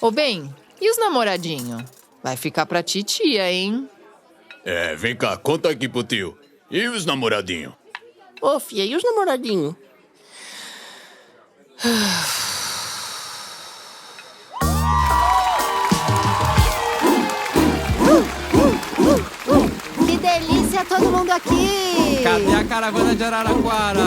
Ô, bem, e os namoradinhos? Vai ficar pra titia, hein? Vem cá, conta aqui pro tio. E os namoradinhos? Ô, fia, e os namoradinhos? Que delícia, todo mundo aqui! Cadê a caravana de Araraquara?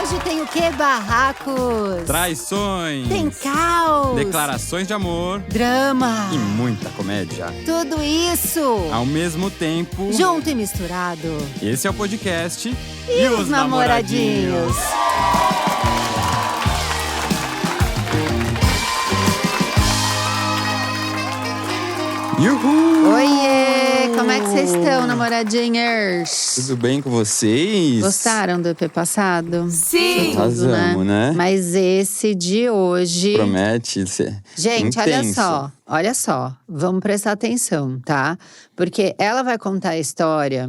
Hoje tem o quê? Barracos! Traições! Tem caos! Declarações de amor Drama! e muita comédia. Tudo isso! Ao mesmo tempo, Junto e misturado. esse é o podcast E os namoradinhos? Yuhu! Oiê! Como é que vocês estão, namoradinhos? Tudo bem com vocês? Gostaram do EP passado? Sim! Arrasamos, né? Mas esse de hoje… Promete ser Gente, intenso. olha só. Vamos prestar atenção, tá? Porque ela vai contar a história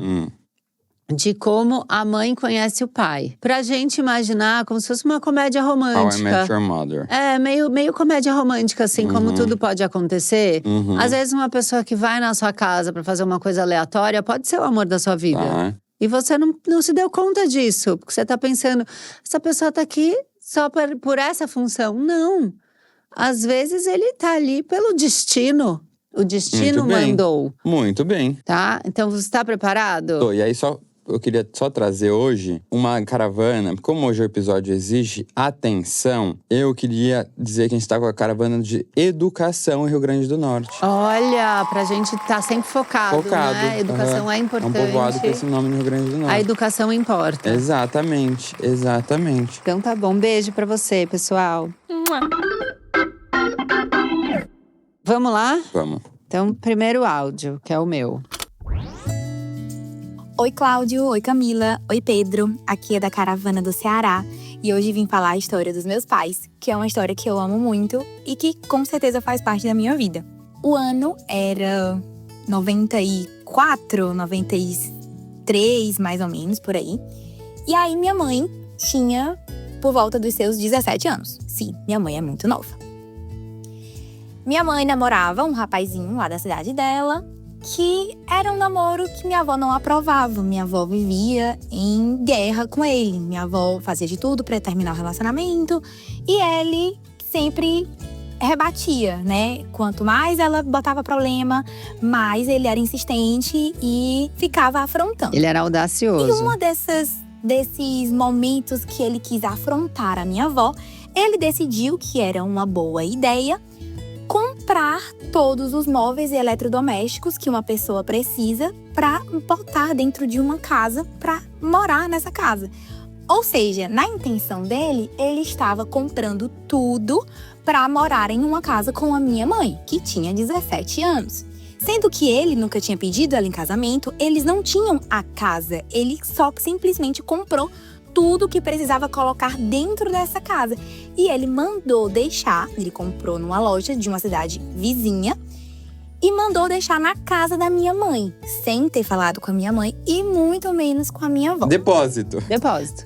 de como a mãe conhece o pai. Pra gente imaginar como se fosse uma comédia How I romântica. Met Your Mother. É, meio comédia romântica, assim, como tudo pode acontecer. Às vezes uma pessoa que vai na sua casa pra fazer uma coisa aleatória pode ser o amor da sua vida. Tá. E você não se deu conta disso. Porque você tá pensando, essa pessoa tá aqui só por essa função. Não. Às vezes ele tá ali pelo destino. O destino Muito bem. mandou, Muito bem. tá? Então você tá preparado? E aí eu queria só trazer hoje uma caravana. Como hoje o episódio exige atenção, eu queria dizer que a gente tá com a caravana de educação em Rio Grande do Norte. Olha, pra gente tá sempre focado, né? Educação é É um importante. povoado com esse nome no Rio Grande do Norte. A educação importa. Exatamente. Então tá bom, beijo pra você, pessoal. Vamos lá? Vamos. Então, primeiro áudio, que é o meu. Oi, Cláudio. Oi, Camila. Oi, Pedro. Aqui é da Caravana do Ceará. E hoje vim falar a história dos meus pais, que é uma história que eu amo muito e que com certeza faz parte da minha vida. O ano era 94, 93, mais ou menos, por aí. E aí minha mãe tinha por volta dos seus 17 anos. Sim, minha mãe é muito nova. Minha mãe namorava um rapazinho lá da cidade dela, que era um namoro que minha avó não aprovava. Minha avó vivia em guerra com ele. Minha avó fazia de tudo para terminar o relacionamento. E ele sempre rebatia, né? Quanto mais ela botava problema, mais ele era insistente e ficava afrontando. Ele era E audacioso. uma desses momentos que ele quis afrontar a minha avó, ele decidiu que era uma boa ideia comprar todos os móveis e eletrodomésticos que uma pessoa precisa para botar dentro de uma casa para morar nessa casa. Ou seja, na intenção dele, ele estava comprando tudo para morar em uma casa com a minha mãe, que tinha 17 anos. Sendo que ele nunca tinha pedido ela em casamento, eles não tinham a casa, ele só simplesmente comprou tudo que precisava colocar dentro dessa casa. E ele mandou deixar, ele comprou numa loja de uma cidade vizinha e mandou deixar na casa da minha mãe, sem ter falado com a minha mãe e muito menos com a minha avó. Depósito.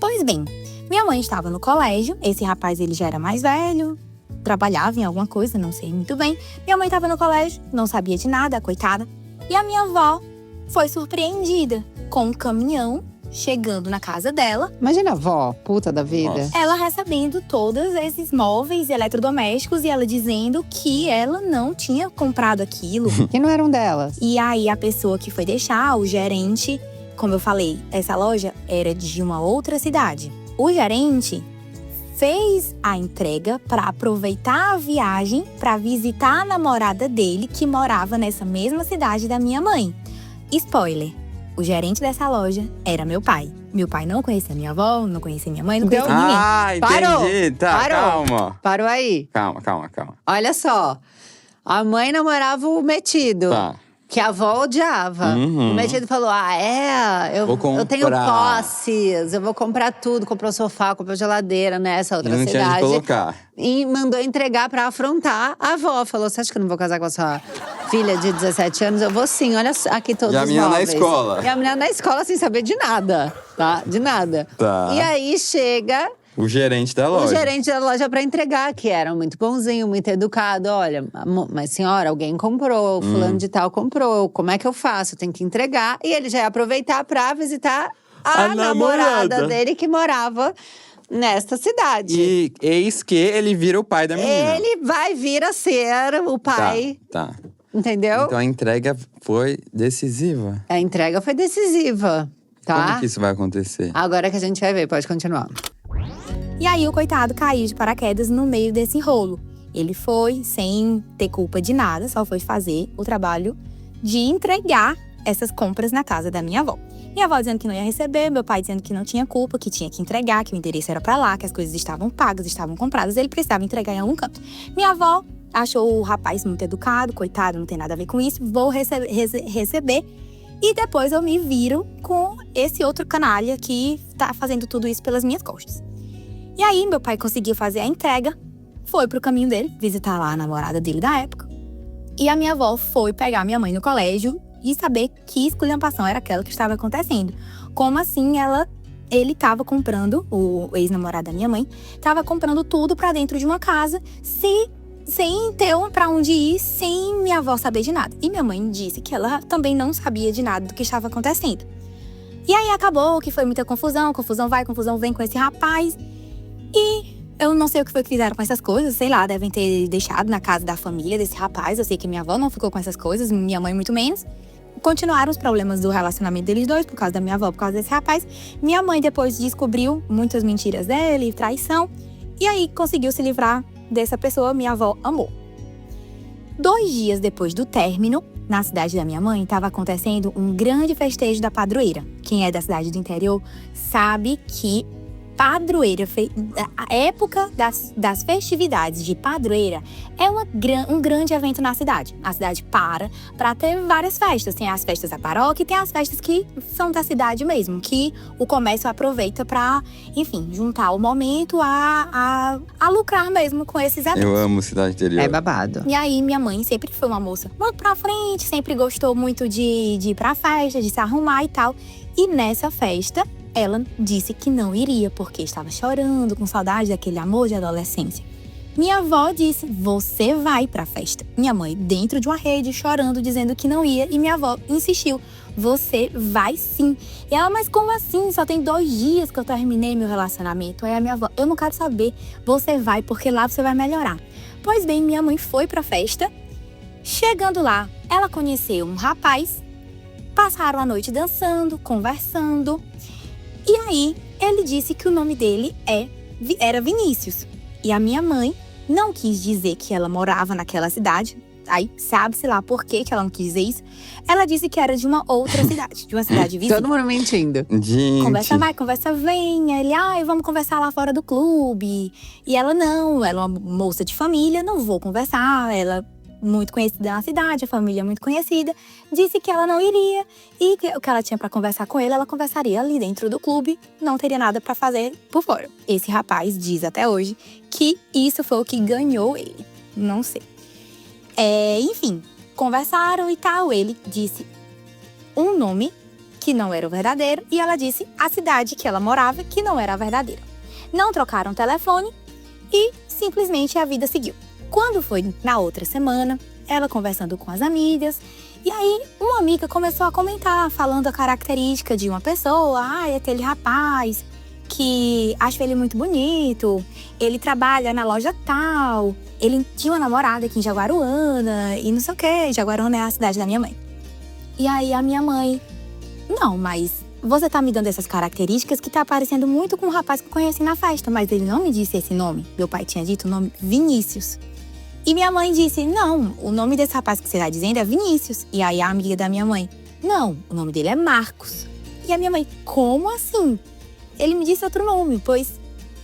Pois bem, minha mãe estava no colégio, esse rapaz ele já era mais velho, trabalhava em alguma coisa, não sei muito bem. Minha mãe estava no colégio, não sabia de nada, coitada. E a minha avó foi surpreendida com um caminhão chegando na casa dela. Imagina a avó, puta da vida. Nossa. Ela recebendo todos esses móveis e eletrodomésticos e ela dizendo que ela não tinha comprado aquilo. Que não eram delas. E aí a pessoa que foi deixar, o gerente, como eu falei, essa loja era de uma outra cidade. O gerente fez a entrega para aproveitar a viagem para visitar a namorada dele que morava nessa mesma cidade da minha mãe. Spoiler. O gerente dessa loja era meu pai. Meu pai não conhecia minha avó, não conhecia minha mãe, não conhecia ninguém. Ah, entendi. Tá, Parou. calma. Parou aí. Calma. Olha só. A mãe namorava o metido. Tá. Que a avó odiava. Uhum. O metido falou, eu tenho posses, eu vou comprar tudo. Comprou sofá, comprou geladeira nessa outra Ele não cidade. tinha de colocar. E mandou entregar pra afrontar a avó. Falou, você acha que eu não vou casar com a sua filha de 17 anos? Eu vou sim, olha aqui todos E a os menina na móveis. escola? E a menina na escola sem saber de nada, tá? De nada. Tá. E aí chega O gerente da loja. O gerente da loja pra entregar, que era muito bonzinho, muito educado. Olha, mas senhora, alguém comprou, fulano de tal comprou. Como é que eu faço? Eu tenho que entregar. E ele já ia aproveitar pra visitar a namorada dele que morava nesta cidade. E eis que ele vira o pai da menina. Ele vai vir a ser o pai. Tá. Entendeu? Então a entrega foi decisiva. A entrega foi decisiva, tá? Como que isso vai acontecer? Agora que a gente vai ver, pode continuar. E aí o coitado caiu de paraquedas no meio desse rolo. Ele foi sem ter culpa de nada, só foi fazer o trabalho de entregar essas compras na casa da minha avó. Minha avó dizendo que não ia receber, meu pai dizendo que não tinha culpa, que tinha que entregar, que o endereço era pra lá, que as coisas estavam pagas, estavam compradas, ele precisava entregar em algum canto. Minha avó achou o rapaz muito educado, coitado, não tem nada a ver com isso, vou receber. E depois eu me viro com esse outro canalha que tá fazendo tudo isso pelas minhas costas. E aí, meu pai conseguiu fazer a entrega, foi pro caminho dele, visitar lá a namorada dele da época. E a minha avó foi pegar minha mãe no colégio e saber que esculhambação era aquela que estava acontecendo. Como assim ele estava comprando, o ex-namorado da minha mãe, estava comprando tudo pra dentro de uma casa, sem ter pra onde ir, sem minha avó saber de nada. E minha mãe disse que ela também não sabia de nada do que estava acontecendo. E aí acabou que foi muita confusão vai, confusão vem com esse rapaz. E eu não sei o que foi que fizeram com essas coisas, sei lá, devem ter deixado na casa da família desse rapaz. Eu sei que minha avó não ficou com essas coisas, minha mãe muito menos. Continuaram os problemas do relacionamento deles dois, por causa da minha avó, por causa desse rapaz. Minha mãe depois descobriu muitas mentiras dele, traição. E aí conseguiu se livrar dessa pessoa, minha avó amou. 2 dias depois do término, na cidade da minha mãe, estava acontecendo um grande festejo da padroeira. Quem é da cidade do interior sabe que padroeira, a época das festividades de padroeira é um grande evento na cidade. A cidade para ter várias festas. Tem as festas da paróquia e tem as festas que são da cidade mesmo, que o comércio aproveita para, enfim, juntar o momento a lucrar mesmo com esses eventos. Eu amo cidade interior. É babado. E aí, minha mãe sempre foi uma moça muito pra frente, sempre gostou muito de ir pra festa, de se arrumar e tal. E nessa festa, ela disse que não iria, porque estava chorando, com saudade daquele amor de adolescência. Minha avó disse, você vai pra festa. Minha mãe, dentro de uma rede, chorando, dizendo que não ia. E minha avó insistiu, você vai sim. E ela, mas como assim? Só tem 2 dias que eu terminei meu relacionamento. Aí a minha avó, eu não quero saber, você vai, porque lá você vai melhorar. Pois bem, minha mãe foi pra festa. Chegando lá, ela conheceu um rapaz. Passaram a noite dançando, conversando. E aí, ele disse que o nome dele era Vinícius. E a minha mãe não quis dizer que ela morava naquela cidade. Aí, sabe-se lá por que ela não quis dizer isso. Ela disse que era de uma outra cidade, de uma cidade vizinha. Todo mundo mentindo. Gente. Conversa vai, conversa vem. Ele, vamos conversar lá fora do clube. E ela não, ela é uma moça de família, não vou conversar. Ela muito conhecida na cidade, a família muito conhecida, disse que ela não iria e que o que ela tinha pra conversar com ele, ela conversaria ali dentro do clube, não teria nada pra fazer por fora. Esse rapaz diz até hoje que isso foi o que ganhou ele, não sei. Enfim, conversaram e tal, ele disse um nome que não era o verdadeiro e ela disse a cidade que ela morava que não era a verdadeira. Não trocaram telefone e simplesmente a vida seguiu. Quando foi na outra semana, ela conversando com as amigas, e aí uma amiga começou a comentar, falando a característica de uma pessoa. Aquele rapaz que acho ele muito bonito, ele trabalha na loja tal, ele tinha uma namorada aqui em Jaguaruana, e não sei o quê. Jaguaruana é a cidade da minha mãe. E aí a minha mãe, não, mas você tá me dando essas características que tá parecendo muito com um rapaz que eu conheci na festa, mas ele não me disse esse nome. Meu pai tinha dito o nome Vinícius. E minha mãe disse, não, o nome desse rapaz que você tá dizendo é Vinícius. E aí a amiga da minha mãe, não, o nome dele é Marcos. E a minha mãe, como assim? Ele me disse outro nome, pois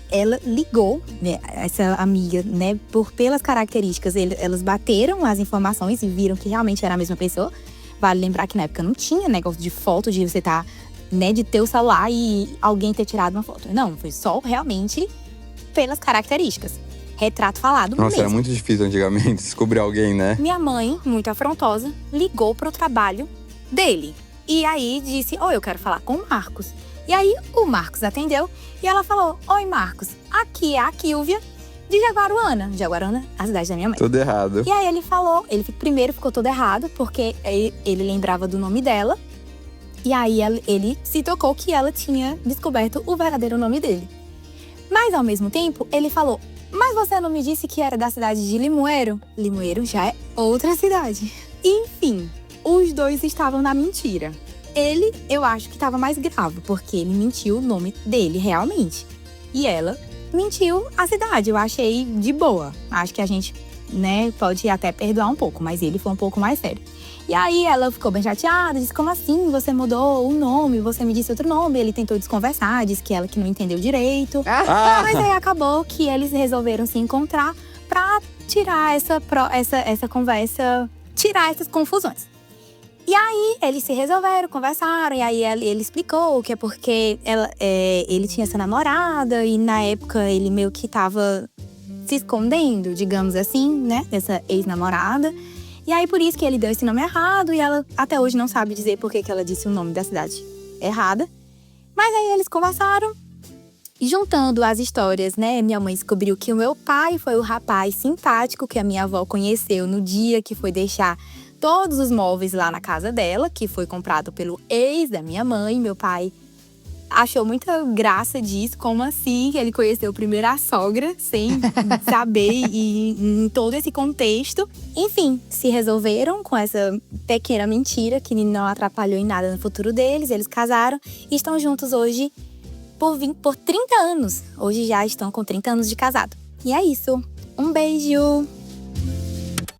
ela ligou, né, essa amiga, né, pelas características, elas bateram as informações e viram que realmente era a mesma pessoa. Vale lembrar que na época não tinha negócio de foto, de você tá, né, de ter o celular e alguém ter tirado uma foto. Não, foi só realmente pelas características. Retrato falado Nossa, mesmo. era muito difícil antigamente descobrir alguém, né? Minha mãe, muito afrontosa, ligou pro trabalho dele. E aí disse, eu quero falar com o Marcos. E aí o Marcos atendeu e ela falou, oi Marcos, aqui é a Quilvia de Jaguaruana. Jaguaruana, a cidade da minha mãe. Tudo errado. E aí ele falou, primeiro ficou todo errado, porque ele lembrava do nome dela. E aí ele se tocou que ela tinha descoberto o verdadeiro nome dele. Mas ao mesmo tempo, ele falou, mas você não me disse que era da cidade de Limoeiro? Limoeiro já é outra cidade. Enfim, os dois estavam na mentira. Ele, eu acho que estava mais grave, porque ele mentiu o nome dele realmente. E ela mentiu a cidade. Eu achei de boa. Acho que a gente, pode até perdoar um pouco, mas ele foi um pouco mais sério. E aí ela ficou bem chateada, disse, como assim? Você mudou o nome, você me disse outro nome. Ele tentou desconversar, disse que ela que não entendeu direito. Mas aí acabou que eles resolveram se encontrar pra tirar essa conversa, tirar essas confusões. E aí eles se resolveram, conversaram, e aí ele explicou que é porque ele tinha essa namorada e na época ele meio que tava se escondendo, digamos assim, dessa ex-namorada. E aí por isso que ele deu esse nome errado e ela até hoje não sabe dizer por que ela disse o nome da cidade errada. Mas aí eles conversaram e juntando as histórias, minha mãe descobriu que o meu pai foi o rapaz simpático que a minha avó conheceu no dia que foi deixar todos os móveis lá na casa dela, que foi comprado pelo ex da minha mãe. Meu pai achou muita graça disso, como assim? Ele conheceu primeiro a sogra, sem saber, e em todo esse contexto. Enfim, se resolveram com essa pequena mentira, que não atrapalhou em nada no futuro deles. Eles casaram e estão juntos hoje por 30 anos. Hoje já estão com 30 anos de casado. E é isso. Um beijo!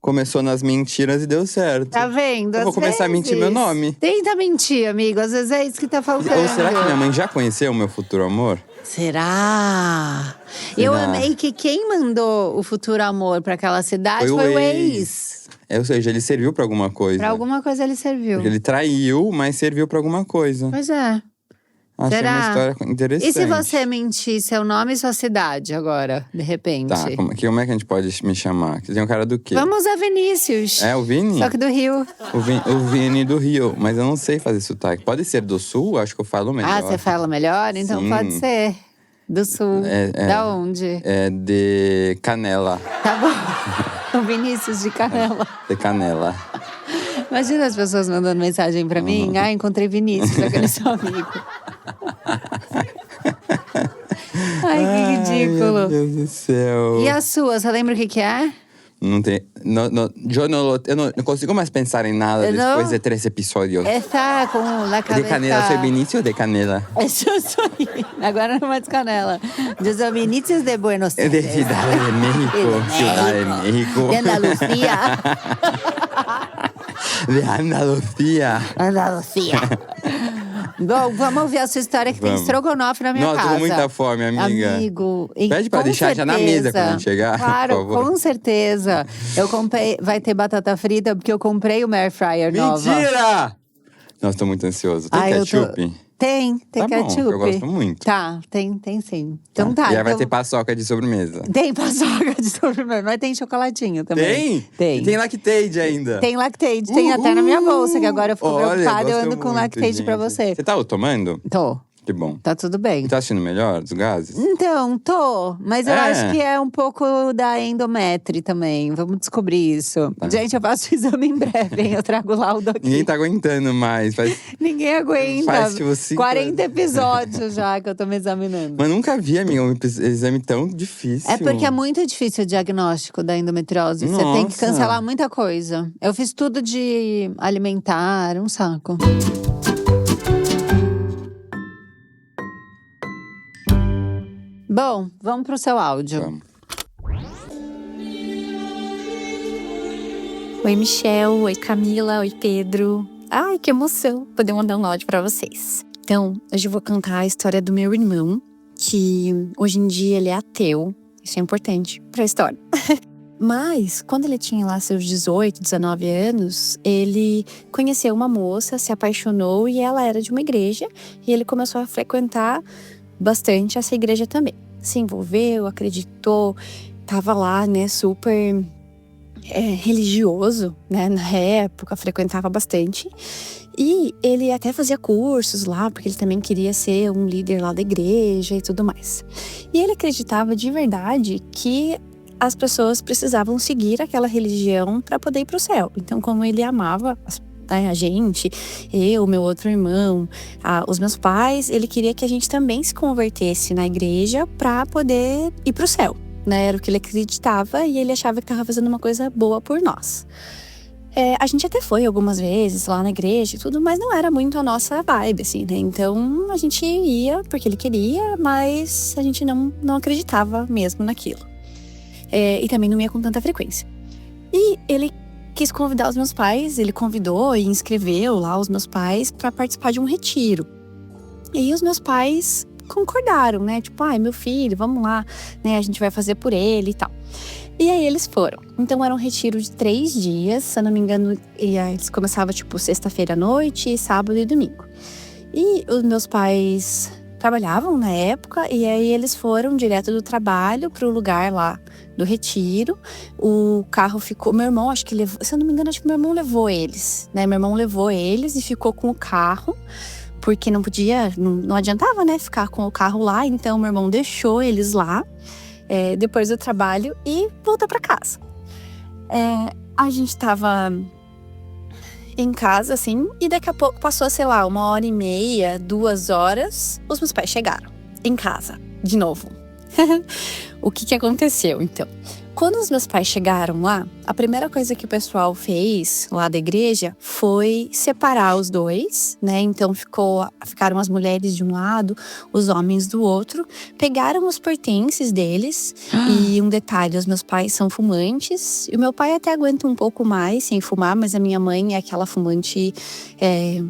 Começou nas mentiras e deu certo. Tá vendo? Eu vou começar a mentir meu nome. Tenta mentir, amigo. Às vezes é isso que tá faltando. Ou será que minha mãe já conheceu o meu futuro amor? Será? Eu amei que quem mandou o futuro amor pra aquela cidade foi o ex. Ou seja, ele serviu pra alguma coisa. Pra alguma coisa ele serviu. Porque ele traiu, mas serviu pra alguma coisa. Pois é. Achei Será? uma história interessante. E se você mentir seu nome e sua cidade agora, de repente? Tá, como é que a gente pode me chamar? Que tem um cara do quê? Vamos a Vinícius. É, o Vini? Só que do Rio. O Vini do Rio. Mas eu não sei fazer sotaque. Pode ser do Sul? Acho que eu falo melhor. Ah, você fala melhor? Então Sim. pode ser. Do Sul. Da onde? É de Canela. Tá bom. O Vinícius de Canela. De Canela. Imagina as pessoas mandando mensagem pra mim. Ah, encontrei Vinícius, aquele seu amigo. Ai, que ridículo. Meu Deus do céu. E a sua, você lembra o que é? Não tem. Eu não consigo mais pensar em nada depois de 3 episódios. Está com a cabeça… De Canela, soy Vinícius ou de Canela? Eu sou… Agora não é mais Canela. Eu sou Vinícius de Buenos É Aires. de Ciudad de México. Ciudad de México. De Andalucía. De Andalucía. Andalucia. Bom, vamos ouvir a sua história que tem estrogonofe na minha casa. Nossa, tô com muita fome, amiga. Amigo, pede pra deixar já na mesa quando a gente chegar, claro, por favor. com certeza. Eu comprei… Vai ter batata frita, porque eu comprei uma air fryer nova. Mentira! Nossa, tô muito ansioso. Tem ketchup? Tem Tá ketchup. bom, eu gosto muito. Tá, tem sim. Então tá. E aí vai então… ter paçoca de sobremesa. Tem paçoca de sobremesa, mas tem chocolatinho também. Tem? E tem lactate ainda. Tem lactate, tem até na minha bolsa, que agora eu fico preocupada, eu ando com muito, lactate pra você. Você tá tomando? Tô. Que bom. Tá tudo bem. E tá assistindo melhor dos gases? Então, tô. Mas eu acho que é um pouco da endometri também. Vamos descobrir isso. Tá. Gente, eu faço o exame em breve, hein? Eu trago o laudo aqui. Ninguém tá aguentando mais. Ninguém aguenta. Faz tipo 5 40 episódios já que eu tô me examinando. Mas nunca vi, amiga, um exame tão difícil. É porque é muito difícil o diagnóstico da endometriose. Você tem que Nossa. cancelar muita coisa. Eu fiz tudo de alimentar, um saco. Bom, vamos pro seu áudio. Vamos. Oi, Michel. Oi, Camila. Oi, Pedro. Ai, que emoção poder mandar um áudio pra vocês. Então, hoje eu vou contar a história do meu irmão, que hoje em dia ele é ateu. Isso é importante pra história. Mas, quando ele tinha lá seus 18, 19 anos, ele conheceu uma moça, se apaixonou e ela era de uma igreja. E ele começou a frequentar bastante essa igreja também. Se envolveu, acreditou, tava lá, super religioso, né? Na época, frequentava bastante. E ele até fazia cursos lá, porque ele também queria ser um líder lá da igreja e tudo mais. E ele acreditava de verdade que as pessoas precisavam seguir aquela religião para poder ir para o céu. Então, como ele amava a gente, eu, meu outro irmão, os meus pais, ele queria que a gente também se convertesse na igreja para poder ir para o céu, né? Era o que ele acreditava e ele achava que estava fazendo uma coisa boa por nós. A gente até foi algumas vezes lá na igreja e tudo, mas não era muito a nossa vibe, assim, né? Então, a gente ia porque ele queria, mas a gente não acreditava mesmo naquilo. E também não ia com tanta frequência. E ele quis convidar os meus pais, ele convidou e inscreveu lá os meus pais para participar de um retiro. E aí os meus pais concordaram, né? Tipo, meu filho, vamos lá, né? A gente vai fazer por ele e tal. E aí eles foram. Então era um retiro de 3 dias, se eu não me engano, eles começavam tipo sexta-feira à noite, sábado e domingo. E os meus pais trabalhavam na época, e aí eles foram direto do trabalho pro lugar lá do retiro. O carro ficou, meu irmão acho que levou, se eu não me engano, acho que meu irmão levou eles, né? Meu irmão levou eles e ficou com o carro, porque não podia, não adiantava, né, ficar com o carro lá. Então meu irmão deixou eles lá, depois do trabalho, e voltou para casa. A gente tava em casa, assim, e daqui a pouco passou, sei lá, 1h30, 2 horas, os meus pais chegaram em casa, de novo. O que aconteceu, então? Quando os meus pais chegaram lá, a primeira coisa que o pessoal fez lá da igreja foi separar os dois, né? Então ficaram as mulheres de um lado, os homens do outro. Pegaram os pertences deles. E um detalhe, os meus pais são fumantes. E o meu pai até aguenta um pouco mais sem fumar, mas a minha mãe é aquela fumante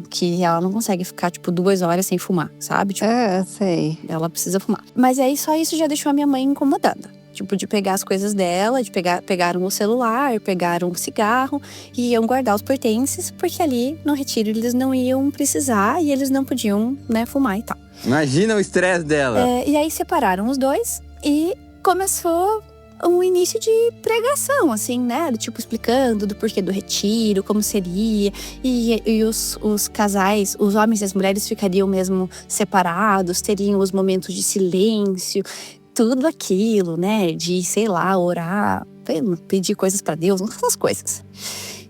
que ela não consegue ficar, tipo, 2 horas sem fumar, sabe? Tipo, sei. ela precisa fumar. Mas aí só isso já deixou a minha mãe incomodada. Tipo, de pegar as coisas dela, pegaram o celular, pegaram o cigarro e iam guardar os pertences, porque ali no retiro eles não iam precisar e eles não podiam, né, fumar e tal. Imagina o estresse dela. E aí separaram os dois e começou um início de pregação, assim, né? Tipo, explicando do porquê do retiro, como seria. E os casais, os homens e as mulheres ficariam mesmo separados, teriam os momentos de silêncio. Tudo aquilo, né, de, sei lá, orar, pedir coisas pra Deus, essas coisas.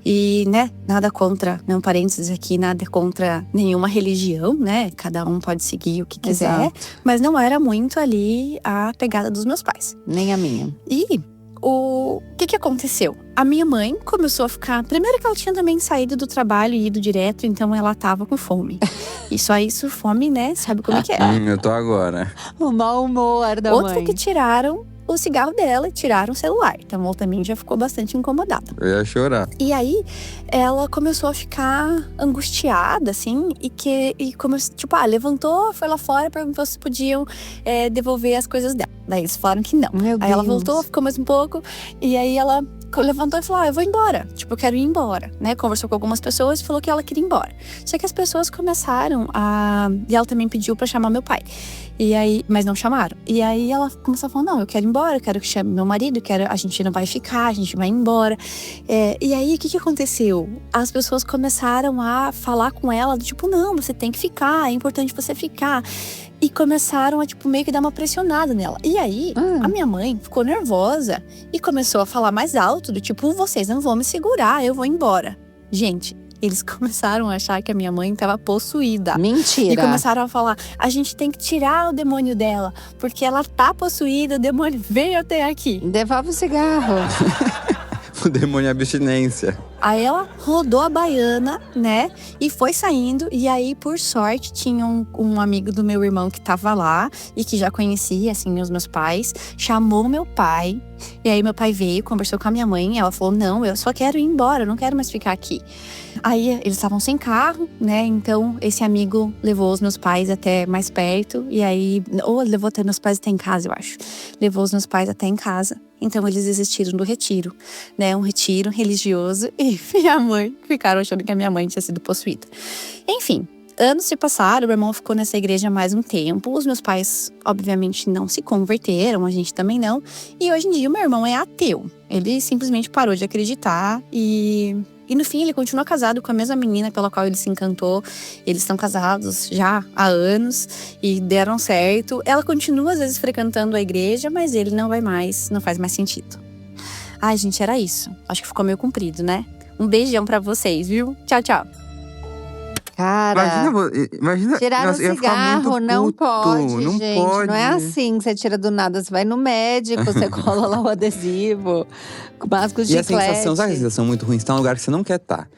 E, né, nada contra, um parênteses aqui, nada contra nenhuma religião, né, cada um pode seguir o que quiser. Exato. Mas não era muito ali a pegada dos meus pais. Nem a minha. E o que aconteceu? A minha mãe começou a ficar... Primeiro que ela tinha também saído do trabalho e ido direto, então ela tava com fome. E só isso, fome, né? Sabe como é que é? Eu tô agora. O mau humor da Outra mãe. que tiraram o cigarro dela e tiraram o celular. Então ela também já ficou bastante incomodada. Eu ia chorar. E aí, ela começou a ficar angustiada, assim, e começou, tipo, levantou, foi lá fora, perguntou se podiam devolver as coisas dela. Daí eles falaram que não. Meu aí Deus. ela voltou, ficou mais um pouco, e aí ela levantou e falou: eu vou embora. Tipo, eu quero ir embora, né? Conversou com algumas pessoas e falou que ela queria ir embora. Só que as pessoas começaram e ela também pediu pra chamar meu pai. E aí, mas não chamaram. E aí ela começou a falar: não, eu quero ir embora, eu quero que chame meu marido, a gente não vai ficar, a gente vai embora. E aí, o que aconteceu? As pessoas começaram a falar com ela, tipo, não, você tem que ficar, é importante você ficar. E começaram a, tipo, meio que dar uma pressionada nela. E aí, a minha mãe ficou nervosa e começou a falar mais alto, do tipo, vocês não vão me segurar, eu vou embora. Gente, eles começaram a achar que a minha mãe estava possuída. Mentira. E começaram a falar: a gente tem que tirar o demônio dela, porque ela tá possuída, o demônio veio até aqui. Devolve o cigarro. O demônio é abstinência. Aí ela rodou a baiana, né? E foi saindo. E aí, por sorte, tinha um amigo do meu irmão que tava lá e que já conhecia, assim, os meus pais. Chamou meu pai. E aí, meu pai veio, conversou com a minha mãe. E ela falou: não, eu só quero ir embora, eu não quero mais ficar aqui. Aí, eles estavam sem carro, né? Então, esse amigo levou os meus pais até mais perto. E aí, ou levou até meus pais até em casa, eu acho. Levou os meus pais até em casa. Então, eles desistiram do retiro, né? Um retiro religioso. E minha mãe, ficaram achando que a minha mãe tinha sido possuída. Enfim, anos se passaram, meu irmão ficou nessa igreja mais um tempo. Os meus pais, obviamente, não se converteram, a gente também não. E hoje em dia, o meu irmão é ateu. Ele simplesmente parou de acreditar e no fim, ele continua casado com a mesma menina pela qual ele se encantou. Eles estão casados já há anos e deram certo. Ela continua, às vezes, frequentando a igreja, mas ele não vai mais, não faz mais sentido. Ai, gente, era isso. Acho que ficou meio comprido, né? Um beijão pra vocês, viu? Tchau, tchau. Cara, Imagina, tirar o nossa, eu ia ficar cigarro muito não puto, pode, não gente. pode. Não é assim que você tira do nada. Você vai no médico, você cola lá o adesivo, masca o E a chiclete. sensação, sabe a sensação muito ruim? Você tá num lugar que você não quer estar.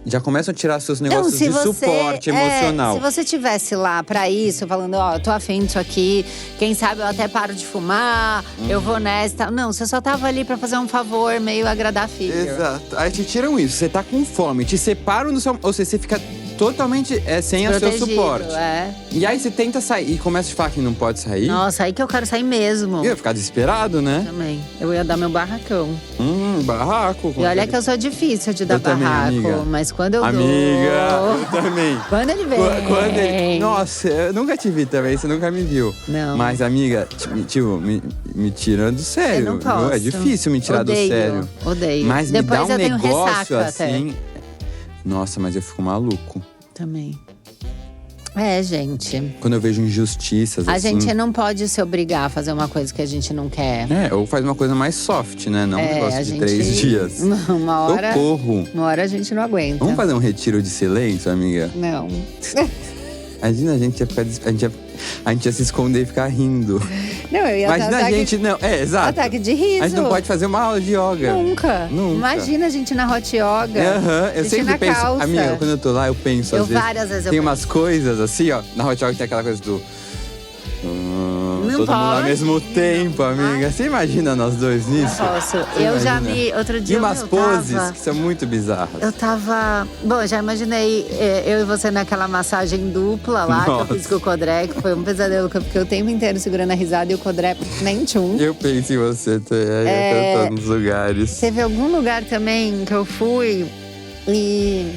Já começam a tirar seus negócios se de você- suporte emocional. Se você tivesse lá pra isso, falando, ó, eu tô afim disso aqui, quem sabe eu até paro de fumar, eu vou nessa. Não, você só tava ali pra fazer um favor, meio agradar filho. Exato. Aí te tiram isso, você tá com fome, te separam do seu… Ou seja, você fica totalmente sem o seu Protegido, suporte. é. E aí você tenta sair e começa a falar que não pode sair. Nossa, aí que eu quero sair mesmo. Eu ia ficar desesperado, né? Também. Eu ia dar meu barracão. Barraco. E olha que eu sou difícil de dar Eu também, barraco, amiga. mas quando eu Amiga, dou… eu também. Quando ele vem. Quando ele… Nossa, eu nunca te vi também, você nunca me viu. Não. Mas, amiga, tipo, me tira do sério. Eu não posso. É difícil me tirar Odeio, do sério. Odeio. Mas Depois me dá um eu tenho negócio ressaca assim… Nossa, mas eu fico maluco. Também. É, gente. Quando eu vejo injustiças, A assim… gente não pode se obrigar a fazer uma coisa que a gente não quer. Ou faz uma coisa mais soft, né? Não um negócio a de gente… 3 dias. Uma hora… Socorro. Uma hora a gente não aguenta. Vamos fazer um retiro de silêncio, amiga? Não. Imagina a gente ia ficar… A gente ia se esconder e ficar rindo. Não, eu ia Imagina a gente… Não, exato. Ataque de riso. A gente não pode fazer uma aula de yoga. Nunca. Nunca. Imagina a gente na hot yoga. Eu gente sempre na penso… calça. Amiga, quando eu tô lá, eu penso às vezes… Várias vezes eu Tem penso. umas coisas assim, ó. Na hot yoga tem aquela coisa do… todo mundo ao pode. mesmo tempo, amiga. Você imagina nós dois nisso? Posso. Você Eu já imagina? outro dia E umas eu poses tava… que são muito bizarras. Eu tava… Bom, já imaginei eu e você naquela massagem dupla lá que eu Nossa. fiz com o Codré, que foi um pesadelo, que eu fiquei o tempo inteiro segurando a risada e o Codré nem tchum. Eu penso em você, eu tô nos lugares. Teve algum lugar também que eu fui e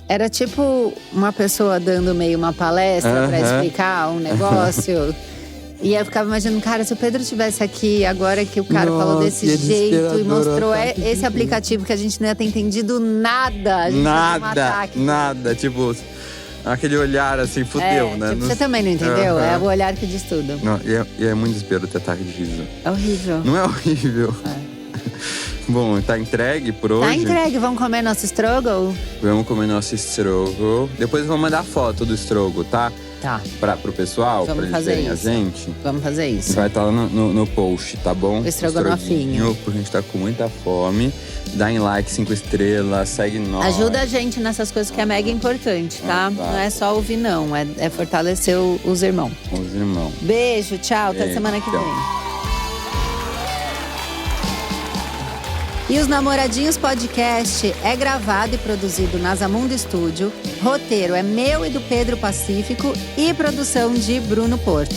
era tipo uma pessoa dando meio uma palestra pra explicar um negócio. E eu ficava imaginando, cara, se o Pedro estivesse aqui agora que o cara falou desse que jeito e desesperador, mostrou ataque de esse aplicativo que a gente não ia ter entendido nada. A gente ia ter um ataque. Nada. Tipo, aquele olhar assim, fudeu, né? Tipo, você também não entendeu? Aham. É o olhar que diz tudo. Não, e é muito desespero ter ataque de riso. É horrível. Não é horrível. Bom, tá entregue por hoje? Tá entregue, vamos comer nosso struggle? Vamos comer nosso strogo. Depois vamos mandar foto do strogo, tá? Tá, Pro pessoal, Vamos pra eles fazer verem a isso. gente. vamos fazer isso. Vai estar lá no post, tá bom? O estrogonofinho. Porque a gente tá com muita fome. Dá em like, 5 estrelas, segue nós. Ajuda a gente nessas coisas que é mega importante, tá? Exato. Não é só ouvir, não. É fortalecer os irmãos. Os irmãos. Beijo, tchau. Até Beijo, semana que tchau. vem. E os Namoradinhos Podcast é gravado e produzido na Zamundo Estúdio. Roteiro é meu e do Pedro Pacífico e produção de Bruno Porto.